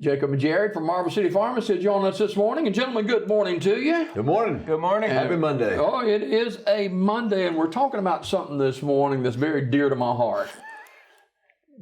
Jacob and Jared from Marble City Pharmacy joining us this morning. And gentlemen, good morning to you. Good morning. Good morning. Happy Monday. Oh, it is a Monday, and we're talking about something this morning that's very dear to my heart.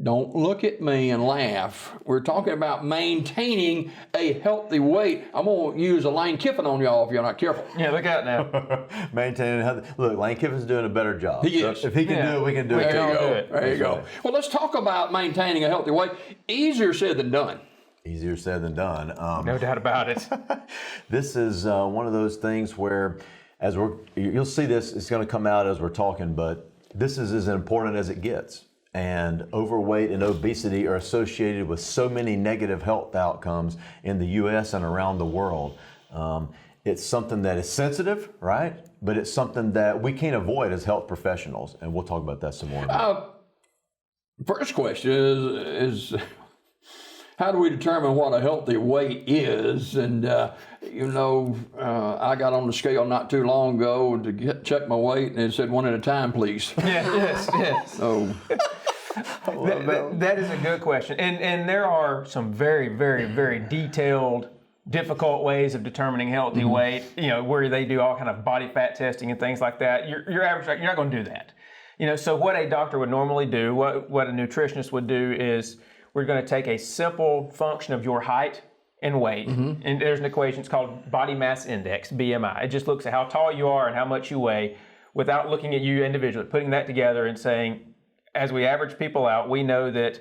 Don't look at me and laugh. We're talking about maintaining a healthy weight. I'm going to use a Lane Kiffin on y'all if you're not careful. Yeah, look out now. Maintaining healthy. Look, Lane Kiffin's doing a better job. He is. If he can do it, we can do it. There you do go. it. There you go. Well, let's talk about maintaining a healthy weight. Easier said than done. Easier said than done. No doubt about it. This is one of those things where, you'll see this, it's going to come out as we're talking, but this is as important as it gets. And overweight and obesity are associated with so many negative health outcomes in the U.S. and around the world. It's something that is sensitive, right? But it's something that we can't avoid as health professionals. And we'll talk about that some more. First question is how do we determine what a healthy weight is? And, I got on the scale not too long ago to check my weight, and it said 1 at a time, please. Yes. So That is a good question. And there are some very, very, very detailed, difficult ways of determining healthy weight, where they do all kind of body fat testing and things like that. Your average, you're not going to do that. So what a doctor would normally do, what a nutritionist would do is we're going to take a simple function of your height and weight, and there's an equation, it's called body mass index, BMI. It just looks at how tall you are and how much you weigh without looking at you individually, putting that together and saying, as we average people out, we know that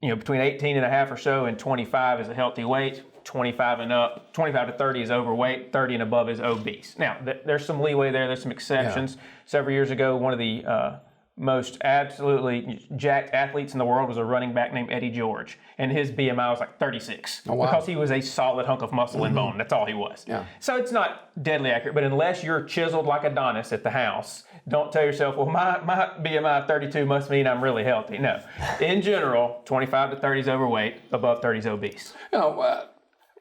between 18 and a half or so and 25 is a healthy weight, 25 to 30 is overweight, 30 and above is obese. Now, there's some leeway there, there's some exceptions. Yeah. Several years ago, one of the most absolutely jacked athletes in the world was a running back named Eddie George, and his BMI was like 36 because he was a solid hunk of muscle and bone. That's all he was. Yeah. So it's not deadly accurate, but unless you're chiseled like Adonis at the house, don't tell yourself, well, my BMI 32 must mean I'm really healthy. No. In general, 25 to 30 is overweight, above 30 is obese.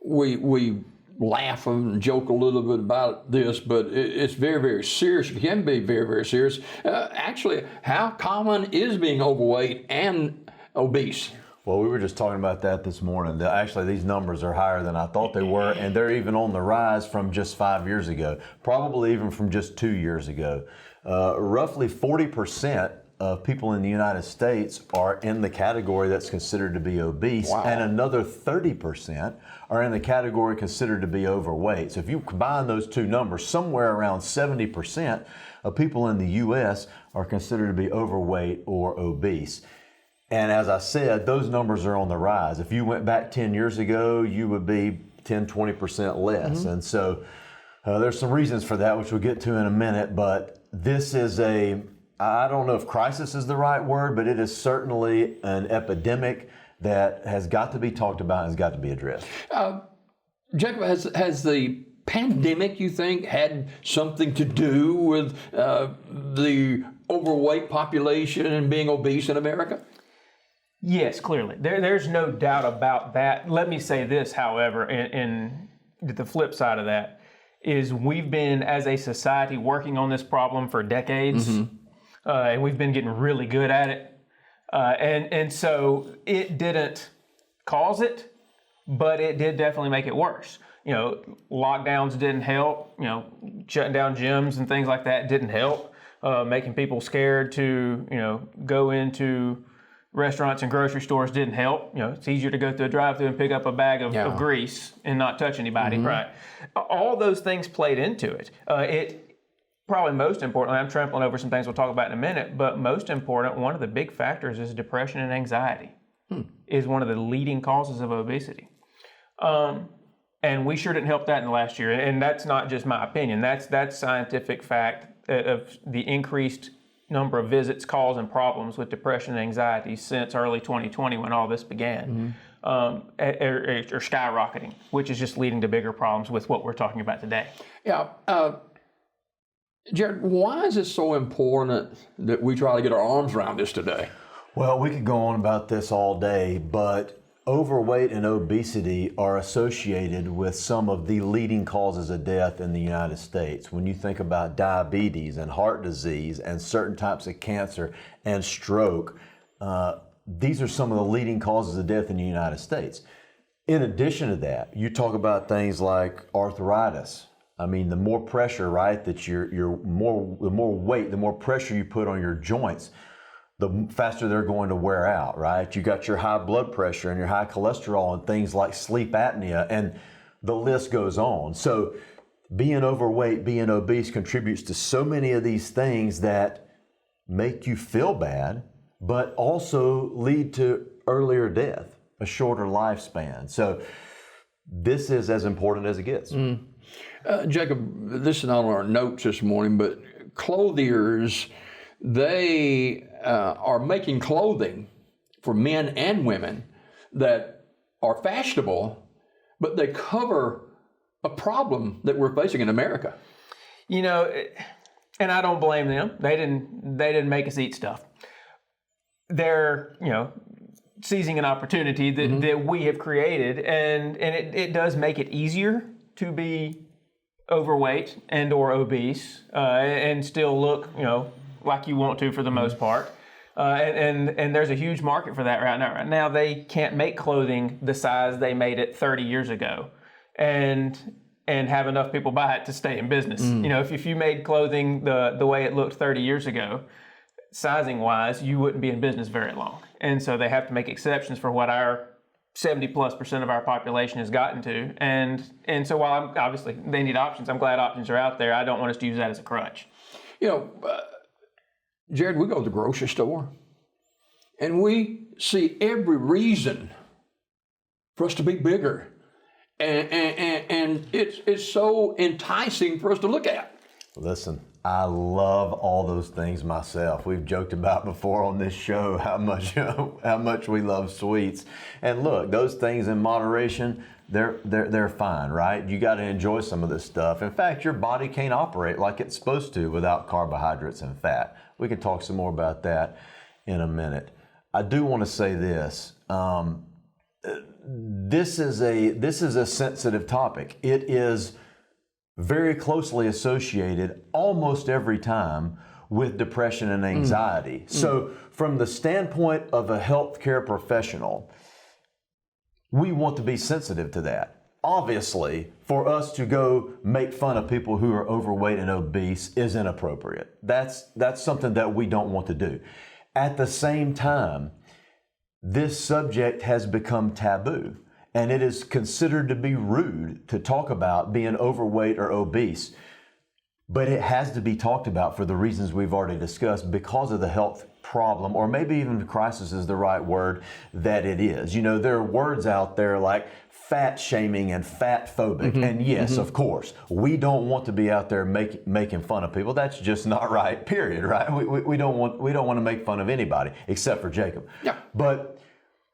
We laugh and joke a little bit about this, but it's very, very serious. It can be very, very serious. Actually, how common is being overweight and obese? Well, we were just talking about that this morning. Actually, these numbers are higher than I thought they were, and they're even on the rise from just 5 years ago, probably even from just 2 years ago. Roughly 40% of people in the United States are in the category that's considered to be obese, and another 30% are in the category considered to be overweight. So if you combine those two numbers, somewhere around 70% of people in the U.S. are considered to be overweight or obese. And as I said, those numbers are on the rise. If you went back 10 years ago, you would be 10, 20% less. And so there's some reasons for that, which we'll get to in a minute, but this is I don't know if crisis is the right word, but it is certainly an epidemic that has got to be talked about and has got to be addressed. Jacob, has the pandemic, you think, had something to do with the overweight population and being obese in America? Yes, clearly. There's no doubt about that. Let me say this, however, and the flip side of that is we've been, as a society, working on this problem for decades, and we've been getting really good at it. And so it didn't cause it, but it did definitely make it worse. Lockdowns didn't help. Shutting down gyms and things like that didn't help. Making people scared to, go into restaurants and grocery stores didn't help. It's easier to go through a drive-thru and pick up a bag of grease and not touch anybody, right? All those things played into it. Probably most importantly, I'm trampling over some things we'll talk about in a minute, but most important, one of the big factors is depression and anxiety is one of the leading causes of obesity. And we sure didn't help that in the last year. And that's not just my opinion. That's scientific fact of the increased number of visits, calls, and problems with depression and anxiety since early 2020 when all this began are skyrocketing, which is just leading to bigger problems with what we're talking about today. Yeah. Jared, why is it so important that we try to get our arms around this today? Well, we could go on about this all day, but overweight and obesity are associated with some of the leading causes of death in the United States. When you think about diabetes and heart disease and certain types of cancer and stroke, these are some of the leading causes of death in the United States. In addition to that, you talk about things like arthritis. I mean, the more pressure, right, that the more weight, the more pressure you put on your joints, the faster they're going to wear out, right? You got your high blood pressure and your high cholesterol and things like sleep apnea, and the list goes on. So being overweight, being obese contributes to so many of these things that make you feel bad, but also lead to earlier death, a shorter lifespan. So this is as important as it gets. Jacob, this is not on our notes this morning, but clothiers, they are making clothing for men and women that are fashionable, but they cover a problem that we're facing in America. You know, and I don't blame them. They didn't make us eat stuff. They're, seizing an opportunity that we have created, and it does make it easier to be overweight and or obese and still look, like you want to for the most part. And there's a huge market for that right now. Right now, they can't make clothing the size they made it 30 years ago, and have enough people buy it to stay in business. If you made clothing the way it looked 30 years ago, sizing wise, you wouldn't be in business very long. And so they have to make exceptions for what our 70+% of our population has gotten to. And so while obviously they need options, I'm glad options are out there. I don't want us to use that as a crutch. Jared, we go to the grocery store and we see every reason for us to be bigger. And it's so enticing for us to look at. Listen, I love all those things myself. We've joked about before on this show how much we love sweets. And look, those things in moderation, they're fine, right? You got to enjoy some of this stuff. In fact, your body can't operate like it's supposed to without carbohydrates and fat. We can talk some more about that in a minute. I do want to say this. This is a sensitive topic. It is very closely associated almost every time with depression and anxiety. So from the standpoint of a healthcare professional, we want to be sensitive to that. Obviously, for us to go make fun of people who are overweight and obese is inappropriate. That's something that we don't want to do. At the same time, this subject has become taboo, and it is considered to be rude to talk about being overweight or obese. But it has to be talked about for the reasons we've already discussed, because of the health problem, or maybe even crisis is the right word, that it is. There are words out there like fat shaming and fat phobic. And yes, of course, we don't want to be out there making fun of people. That's just not right, period, right? We don't want to make fun of anybody except for Jacob. Yeah. But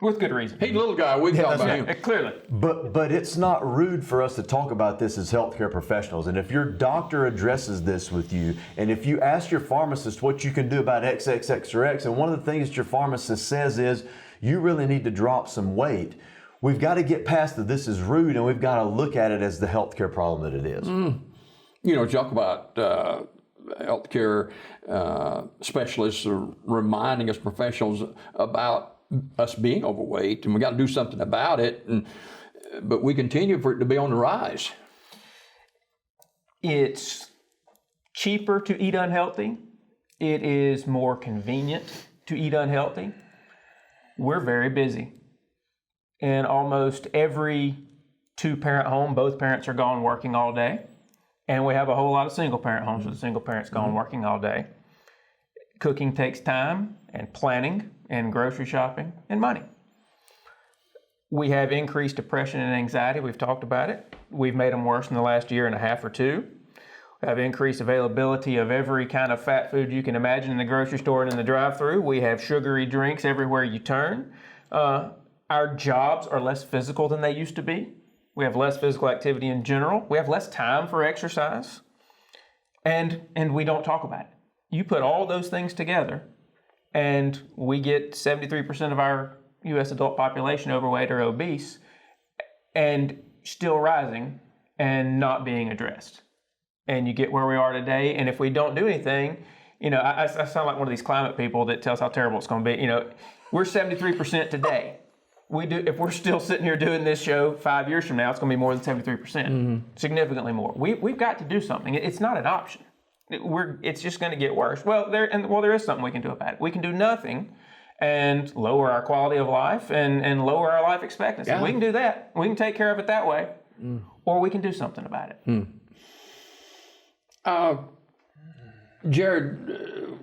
with good reason. He's a little guy, we can talk about him. Clearly. But it's not rude for us to talk about this as healthcare professionals. And if your doctor addresses this with you, and if you ask your pharmacist what you can do about XXX or X, and one of the things that your pharmacist says is, you really need to drop some weight, we've got to get past that this is rude, and we've got to look at it as the healthcare problem that it is. Talk about healthcare specialists are reminding us professionals about us being overweight, and we got to do something about it. But we continue for it to be on the rise. It's cheaper to eat unhealthy. It is more convenient to eat unhealthy. We're very busy. In almost every two-parent home, both parents are gone working all day. And we have a whole lot of single-parent homes with the single parents gone working all day. Cooking takes time and planning and grocery shopping and money. We have increased depression and anxiety. We've talked about it. We've made them worse in the last year and a half or two. We have increased availability of every kind of fat food you can imagine in the grocery store and in the drive-thru. We have sugary drinks everywhere you turn. Our jobs are less physical than they used to be. We have less physical activity in general. We have less time for exercise. And we don't talk about it. You put all those things together, and we get 73% of our U.S. adult population overweight or obese, and still rising and not being addressed. And you get where we are today, and if we don't do anything, I sound like one of these climate people that tells how terrible it's going to be. We're 73% today. If we're still sitting here doing this show 5 years from now, it's going to be more than 73%, significantly more. We've got to do something. It's not an option. It's just going to get worse. Well, there is something we can do about it. We can do nothing and lower our quality of life and lower our life expectancy. Yeah. We can do that. We can take care of it that way, or we can do something about it. Jared,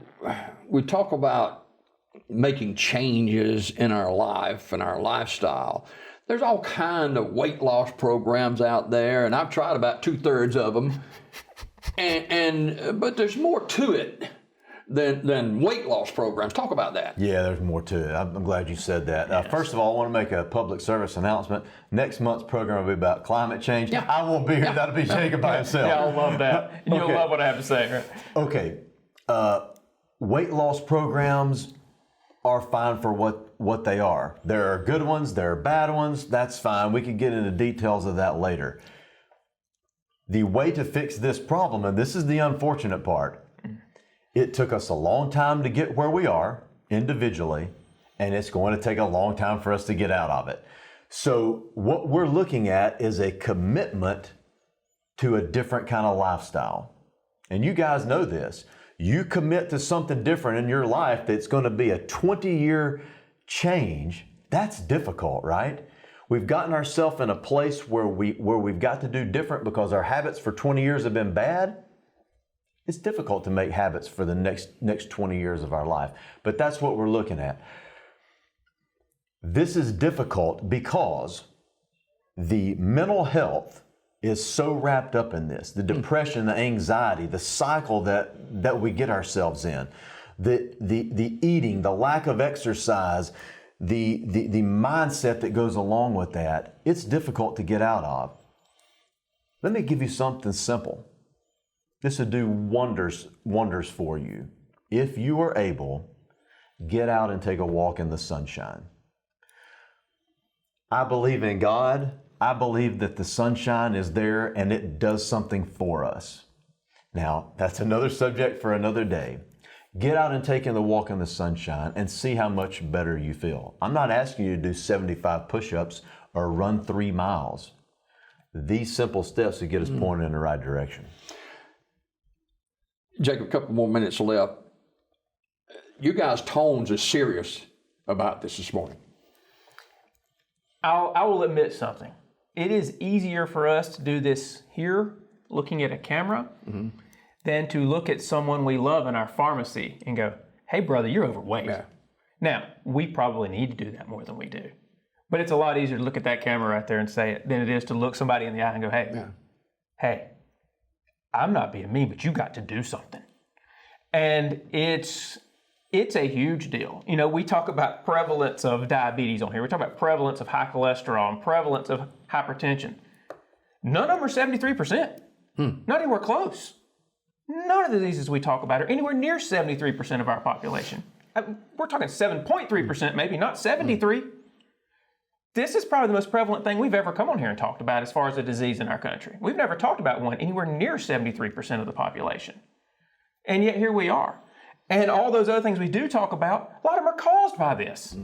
we talk about making changes in our life and our lifestyle. There's all kind of weight loss programs out there, and I've tried about 2/3 of them. But there's more to it than weight loss programs. Talk about that. Yeah, there's more to it. I'm glad you said that. Yes. First of all, I want to make a public service announcement. Next month's program will be about climate change. Yeah. I won't be here. Yeah. That'll be Jacob by himself. Yeah, I'll love that. And you'll love what I have to say. Right? Okay. Weight loss programs are fine for what they are. There are good ones. There are bad ones. That's fine. We can get into details of that later. The way to fix this problem, and this is the unfortunate part, it took us a long time to get where we are individually, and it's going to take a long time for us to get out of it. So what we're looking at is a commitment to a different kind of lifestyle. And you guys know this. You commit to something different in your life that's going to be a 20-year change. That's difficult, right? We've gotten ourselves in a place where we've got to do different because our habits for 20 years have been bad. It's difficult to make habits for the next 20 years of our life, but that's what we're looking at. This is difficult because the mental health is so wrapped up in this, the depression, the anxiety, the cycle that we get ourselves in, the eating, the lack of exercise, the mindset that goes along with that. It's difficult to get out of. Let me give you something simple. This would do wonders for you. If you are able, get out and take a walk in the sunshine. I believe in God. I believe that the sunshine is there and it does something for us. Now, that's another subject for another day. Get out and take in the walk in the sunshine and see how much better you feel. I'm not asking you to do 75 push-ups or run 3 miles. These simple steps will get us pointed in the right direction. Jacob, a couple more minutes left. You guys' tones are serious about this morning. I will admit something. It is easier for us to do this here, looking at a camera, than to look at someone we love in our pharmacy and go, hey, brother, you're overweight. Yeah. Now, we probably need to do that more than we do. But it's a lot easier to look at that camera right there and say it than it is to look somebody in the eye and go, hey, I'm not being mean, but you got to do something. And it's a huge deal. You know, we talk about prevalence of diabetes on here. We talk about prevalence of high cholesterol and prevalence of hypertension. None of them are 73%. Not anywhere close. None of the diseases we talk about are anywhere near 73% of our population. We're talking 7.3% maybe, not 73. This is probably the most prevalent thing we've ever come on here and talked about as far as a disease in our country. We've never talked about one anywhere near 73% of the population. And yet here we are. And all those other things we do talk about, a lot of them are caused by this.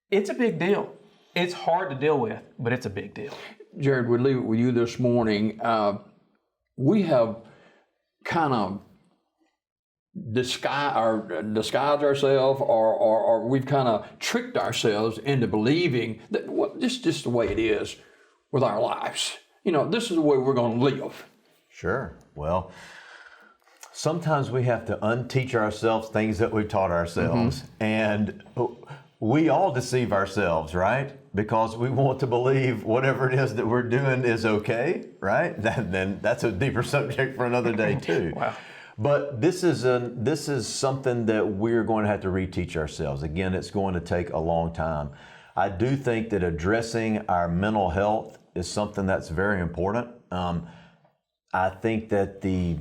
It's a big deal. It's hard to deal with, but it's a big deal. Jared, we'll leave it with you this morning. We have kind of disguised ourselves or we've kind of tricked ourselves into believing that this is just the way it is with our lives. You know, this is the way we're going to live. Sure. Well, sometimes we have to unteach ourselves things that we've taught ourselves. And we all deceive ourselves, right? Because we want to believe whatever it is that we're doing is okay, right? Then that's a deeper subject for another day too. Wow. But this is something that we're going to have to reteach ourselves. Again, it's going to take a long time. I do think that addressing our mental health is something that's very important. I think that the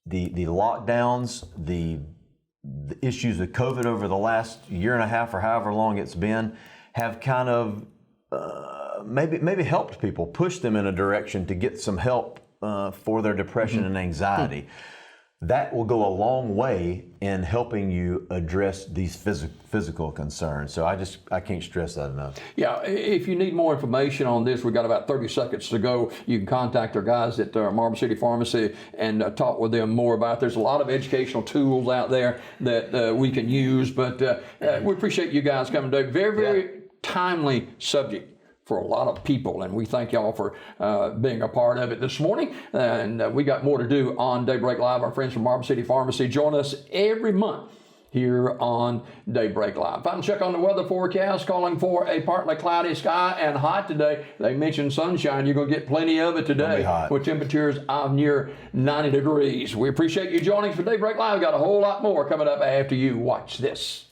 lockdowns, the issues with COVID over the last year and a half or however long it's been, have kind of maybe helped people, pushed them in a direction to get some help for their depression and anxiety. that will go a long way in helping you address these physical concerns. So I can't stress that enough. Yeah, if you need more information on this, we've got about 30 seconds to go. You can contact our guys at Marble City Pharmacy and talk with them more about it. There's a lot of educational tools out there that we can use, but we appreciate you guys coming today. Very timely subject for a lot of people, and we thank y'all for being a part of it this morning. And we got more to do on Daybreak Live. Our friends from Marble City Pharmacy join us every month here on Daybreak Live. Final check on the weather forecast, calling for a partly cloudy sky and hot today. They mentioned sunshine. You're going to get plenty of it today with temperatures of near 90 degrees. We appreciate you joining us for Daybreak Live. We've got a whole lot more coming up after you watch this.